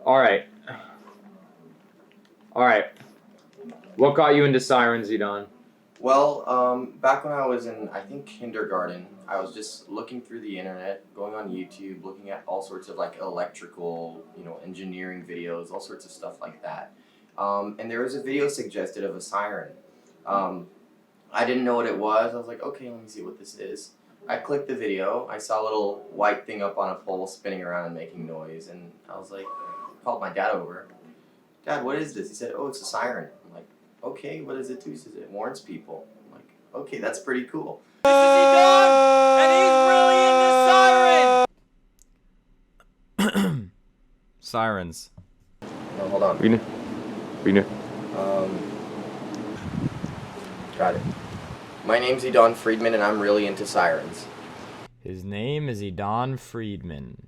All right. What got you into Sirens, Edaan? Well, back when I was in, I think, kindergarten, I was just looking through the internet, going on YouTube, looking at all sorts of like electrical, engineering videos, all sorts of stuff like that. And there was a video suggested of a siren. I didn't know what it was. I was like, okay, let me see what this is. I clicked the video. I saw a little white thing up on a pole spinning around and making noise, and I was like, called my dad over. Dad, what is this? He said, oh, it's a siren. I'm like, okay, what does it do? He says it warns people. I'm like, okay, that's pretty cool. This is Edaan, and he's really into Sirens. No, hold on. We knew. Got it. My name's Edaan Friedman, and I'm really into Sirens. His name is Edaan Friedman,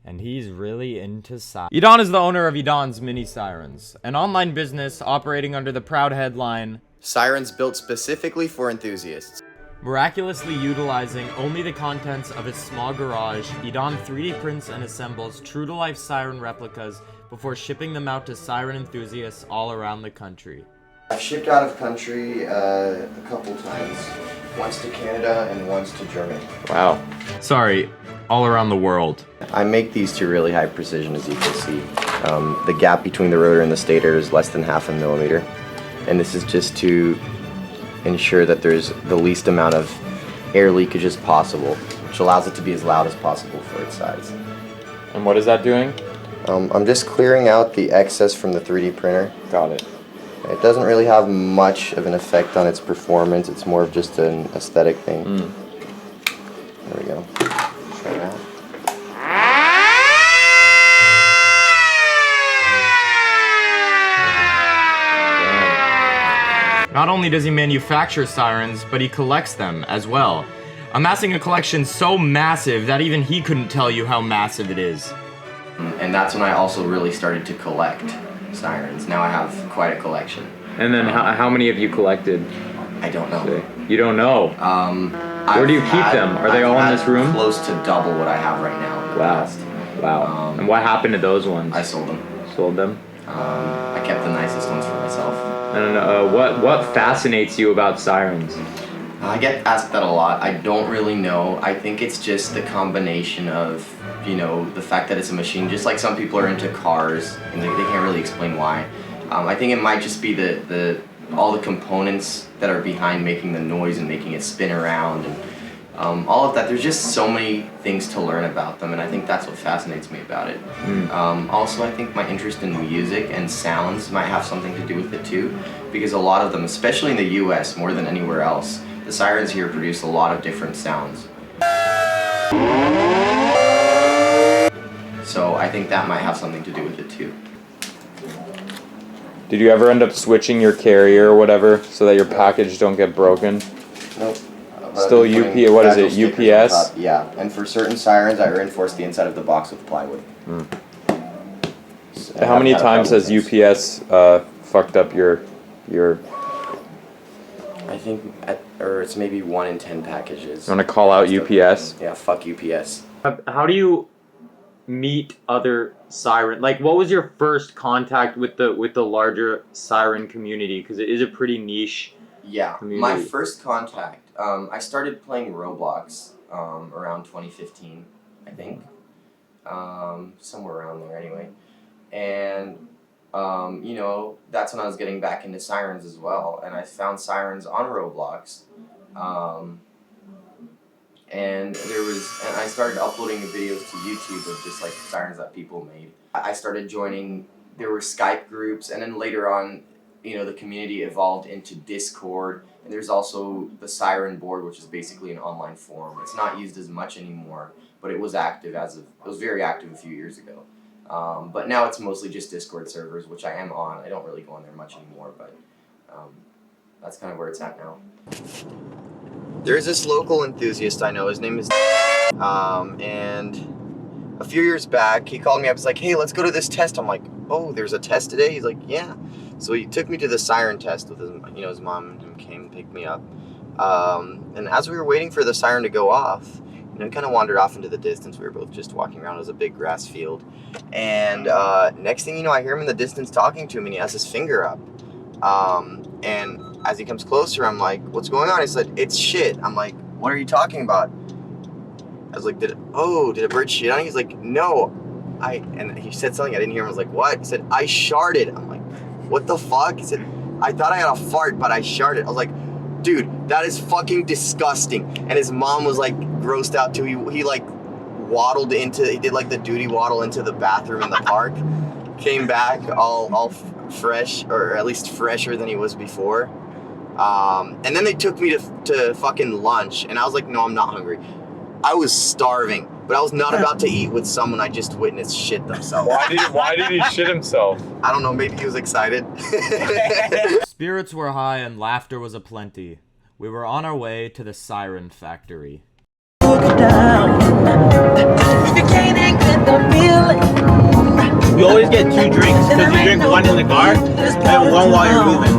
and he's really into Sirens. Edaan is the owner of Edaan's Mini Sirens, an online business operating under the proud headline, Sirens built specifically for enthusiasts. miraculously utilizing only the contents of his small garage, Edaan 3D prints and assembles true-to-life siren replicas before shipping them out to siren enthusiasts all around the country. I've shipped out of country a couple times. Once to Canada and once to Germany. Wow. Sorry, all around the world. I make these to really high precision, as you can see. The gap between the rotor and the stator is less than 0.5 millimeter. And this is just to ensure that there's the least amount of air leakage as possible, which allows it to be as loud as possible for its size. And what is that doing? I'm just clearing out the excess from the 3D printer. Got it. It doesn't really have much of an effect on its performance. It's more of just an aesthetic thing. There we go. Try it out. Not only does he manufacture sirens, but he collects them as well, amassing a collection so massive that even he couldn't tell you how massive it is. And that's when I also really started to collect sirens. Now I have quite a collection. And then how many have you collected? I don't know. You don't know? Where do you keep them? Are they all in this room? Close to double what I have right now. Wow. And what happened to those ones? I sold them. Sold them? I kept the nicest ones for myself. And what fascinates you about sirens? I get asked that a lot. I don't really know. I think it's just the combination of, the fact that it's a machine. Just like some people are into cars, and they can't really explain why. I think it might just be all the components that are behind making the noise and making it spin around, and all of that. There's just so many things to learn about them, and I think that's what fascinates me about it. Also, I think my interest in music and sounds might have something to do with it too, because a lot of them, especially in the US more than anywhere else, the sirens here produce a lot of different sounds. So I think that might have something to do with it too. Did you ever end up switching your carrier or whatever so that your package don't get broken? Nope. Still what is it, UPS? Yeah, and for certain sirens, I reinforce the inside of the box with plywood. So how many times has UPS fucked up your? I think, it's maybe 1 in 10 packages. You want to call out UPS? Yeah, fuck UPS. How do you meet other siren? Like, what was your first contact with the larger siren community? Because it is a pretty niche. Yeah, community. My first contact. I started playing Roblox around 2015, I think, somewhere around there anyway, and that's when I was getting back into sirens as well, and I found sirens on Roblox, and I started uploading videos to YouTube of just like sirens that people made. I started joining. There were Skype groups, and then later on, the community evolved into Discord, and there's also the Siren board, which is basically an online forum. It's not used as much anymore, but it was active it was very active a few years ago. But now it's mostly just Discord servers, which I am on. I don't really go on there much anymore, but that's kind of where it's at now. There's this local enthusiast I know. His name is and a few years back, he called me up. He's like, hey, let's go to this test. I'm like, oh, there's a test today? He's like, yeah. So he took me to the siren test with his mom and him came and picked me up. And as we were waiting for the siren to go off, And we kind of wandered off into the distance. We were both just walking around. It was a big grass field. And next thing you know, I hear him in the distance talking to me, and he has his finger up. And as he comes closer, I'm like, what's going on? He said, it's shit. I'm like, what are you talking about? I was like, did a bird shit on you? He's like, no. And he said something, I didn't hear him. I was like, what? He said, I sharted. I'm like, what the fuck? He said, I thought I had a fart, but I sharted. I was like, dude, that is fucking disgusting. And his mom was like grossed out too. He like waddled he did like the duty waddle into the bathroom in the park. Came back all fresh, or at least fresher than he was before. And then they took me to fucking lunch, and I was like, no, I'm not hungry. I was starving, but I was not about to eat with someone I just witnessed shit themselves. Why did he shit himself? I don't know, maybe he was excited. Spirits were high and laughter was aplenty. We were on our way to the Siren factory. You always get 2 drinks, because you drink one in the car and one while you're moving.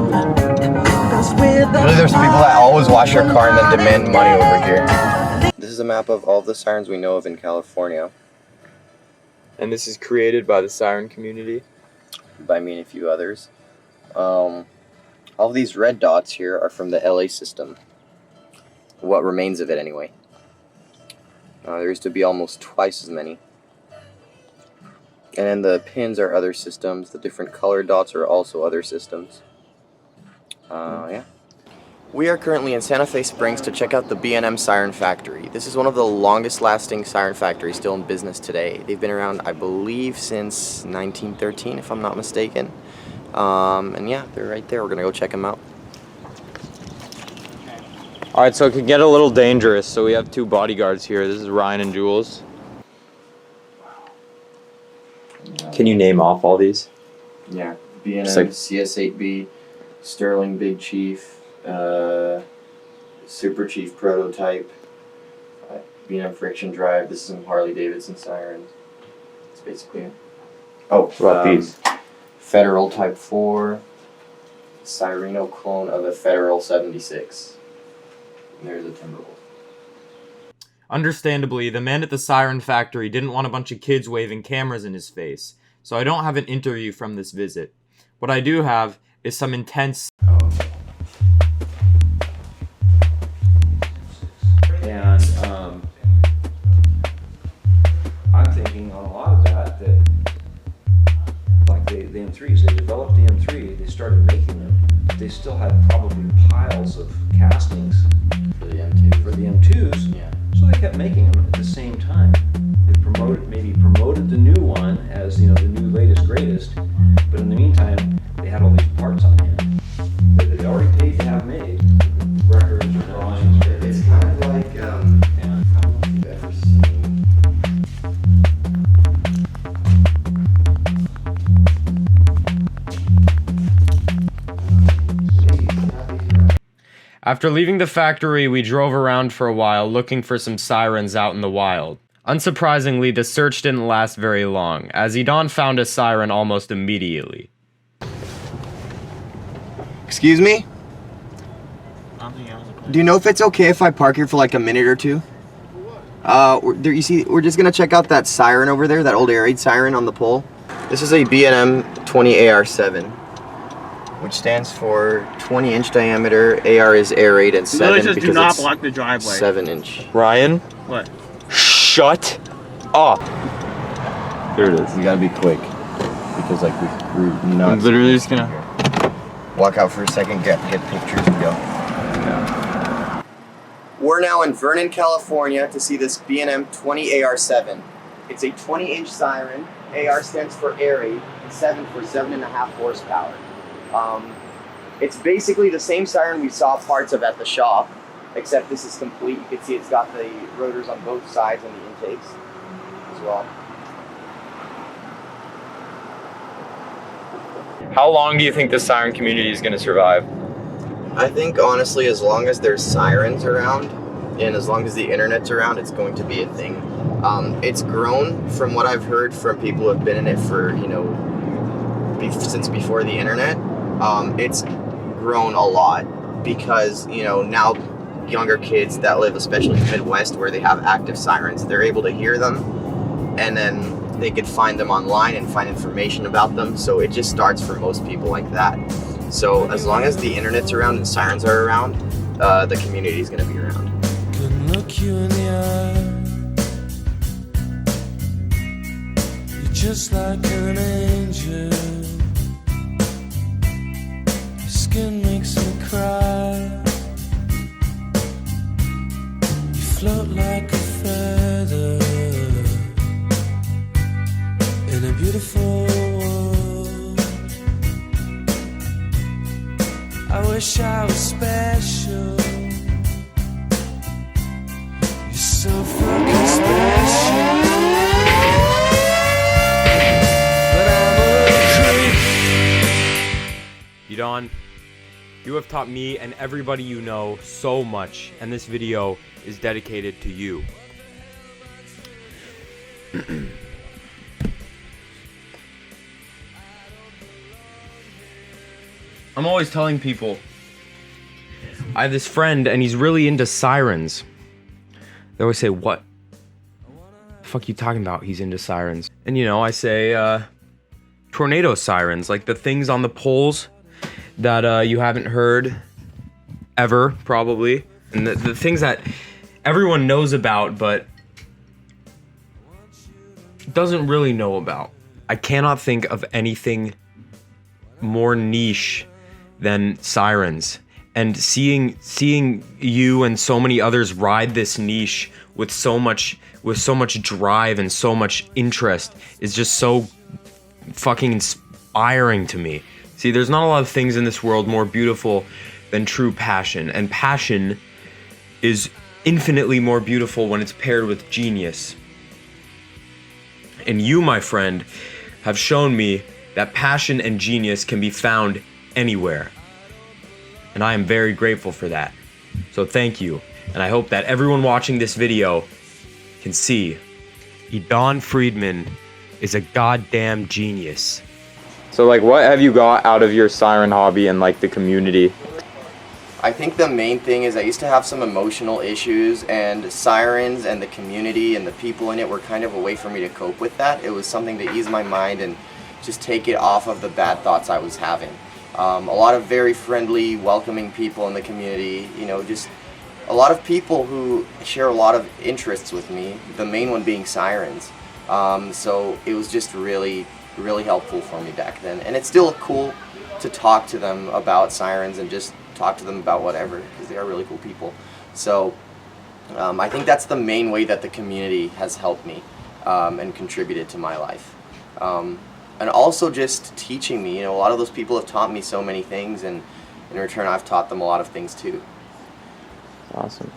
Really, there's some people that always wash their car and then demand money over here. This is a map of all of the sirens we know of in California. And this is created by the Siren community. By me and a few others. All of these red dots here are from the LA system. What remains of it, anyway. There used to be almost twice as many. And then the pins are other systems. The different colored dots are also other systems. Yeah. We are currently in Santa Fe Springs to check out the B&M Siren Factory. This is one of the longest lasting siren factories still in business today. They've been around, I believe, since 1913, if I'm not mistaken. And yeah, they're right there. We're gonna go check them out. Alright, so it could get a little dangerous, so we have 2 bodyguards here. This is Ryan and Jules. Can you name off all these? Yeah, B&M, Just like- CS8B, Sterling Big Chief, Super Chief Prototype, B&M Friction Drive. This is some Harley Davidson Sirens. That's basically it. Oh, What about these? Federal Type 4, Sireno clone of a Federal 76. And there's a Timberwolf. Understandably, the man at the Siren factory didn't want a bunch of kids waving cameras in his face, so I don't have an interview from this visit. What I do have is some intense... And I'm thinking on a lot of that like the M3s, they developed the M3, they started making them, but they still had probably piles of castings For the M2. for the M2s, Yeah. so they kept making them at the same time. They promoted the new one as, the new latest greatest, but in the meantime, they had all these parts on hand that they already paid to have made, records or drawings. It's kind of like, I don't know if you've ever seen. After leaving the factory, we drove around for a while looking for some sirens out in the wild. Unsurprisingly, the search didn't last very long, as Edaan found a siren almost immediately. Excuse me? Do you know if it's okay if I park here for like a minute or two? You see, we're just gonna check out that siren over there, that old air raid siren on the pole. This is a B&M 20 AR7, which stands for 20-inch diameter. AR is air raid, and 7 Really, just because do not it's block the driveway. 7-inch. Ryan? What? Shut up! There it is. We gotta be quick because we're not. I'm literally just gonna... Walk out for a second, get pictures, and go. We're now in Vernon, California to see this B&M 20 AR7. It's a 20-inch siren. AR stands for air raid, and 7 for 7.5 horsepower. It's basically the same siren we saw parts of at the shop, except this is complete. You can see it's got the rotors on both sides and the intakes as well. How long do you think the Siren community is going to survive? I think honestly, as long as there's sirens around and as long as the internet's around, it's going to be a thing. It's grown from what I've heard from people who have been in it for, since before the internet. It's grown a lot because, now younger kids that live especially in the Midwest where they have active sirens, they're able to hear them, and then they could find them online and find information about them. So it just starts for most people like that. So as long as the internet's around and sirens are around, the community is going to be around. Couldn't look you in the eye. You're just like an angel. Your skin makes me cry. You float like a feather in a beautiful world. I wish I was special. You're so fucking special. But I'm a creep. Edaan, you have taught me and everybody you know so much, and this video is dedicated to you. I'm always telling people, I have this friend and he's really into sirens. They always say, what the fuck you talking about? He's into sirens. And you know, I say, tornado sirens, like the things on the poles that you haven't heard ever, probably. And the things that everyone knows about, but doesn't really know about. I cannot think of anything more niche than sirens. And seeing you and so many others ride this niche with so much drive and so much interest is just so fucking inspiring to me. See, there's not a lot of things in this world more beautiful than true passion, and passion is infinitely more beautiful when it's paired with genius. And you, my friend, have shown me that passion and genius can be found anywhere. And I am very grateful for that. So thank you. And I hope that everyone watching this video can see Edaan Friedman is a goddamn genius. So like, what have you got out of your siren hobby and like the community? I think the main thing is I used to have some emotional issues, and sirens and the community and the people in it were kind of a way for me to cope with that. It was something to ease my mind and just take it off of the bad thoughts I was having. A lot of very friendly, welcoming people in the community, you know, just a lot of people who share a lot of interests with me, the main one being sirens. So it was just really helpful for me back then. And it's still cool to talk to them about sirens and just talk to them about whatever, because they are really cool people. So I think that's the main way that the community has helped me and contributed to my life. And also just teaching me, you know, a lot of those people have taught me so many things, and in return I've taught them a lot of things too. Awesome.